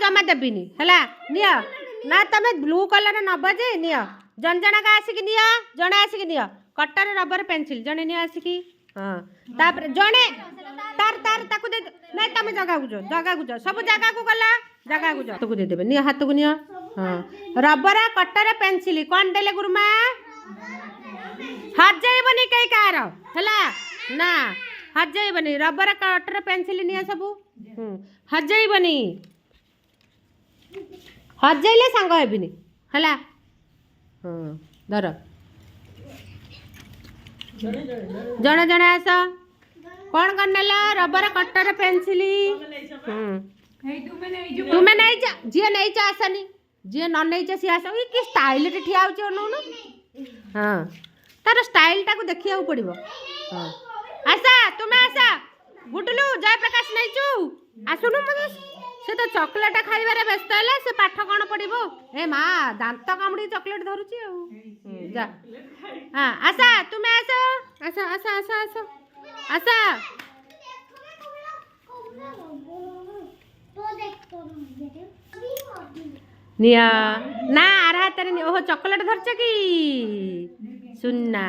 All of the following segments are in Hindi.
जमा देविनी है नियो ना तुम ब्लू कलर नब जे नियो जन जनक आसिक नियो जड़े आसिक नियो कटर रबर पेंसिल जड़े नियो आसिक हाँ तापर जड़े तार तार ताकू दे नहीं तुम जगह को जो सब जगह को गला जगह को जो दे देबे नियो हाथ को नियो हाँ रबर कटर पेंसिल कौन देले गुरुमा हजाइबनी कई कार है ना हजाइबनी रबर कटर पेंसिल नियो सब हजाइबनी हजाइले सांग हेबिनी है हाँ धर जड़े जड़े आस कौन कर नेला रबर कटर पेंसिल तुम्हें नहीं जा जी नहीं जा आसनी जी न नहीं जा सी आस कि स्टाइल ठिया हो हाँ तार स्टाइल टाक देखा पड़ो हाँ आशा तुम्हें आशा गुटलू जयप्रकाश नहीं चु आसुनु मत से तो चॉकलेट खाइबारे व्यस्त है से पाठ कौन पढ़ो ए माँ दांत कामुड़ी चॉकलेट धरुची जा हाँ आशा तुम्हें आस आशा आशा आशा आशा आशा निया ना आर हाथ में ओहो चॉकलेट धरछ कि सुनना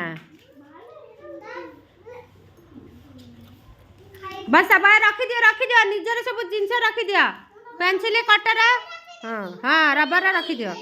बस अब रखी दियो निजर सब जिनस रखी दियो पेंसिल कटर हाँ हाँ रबर रखी दियो।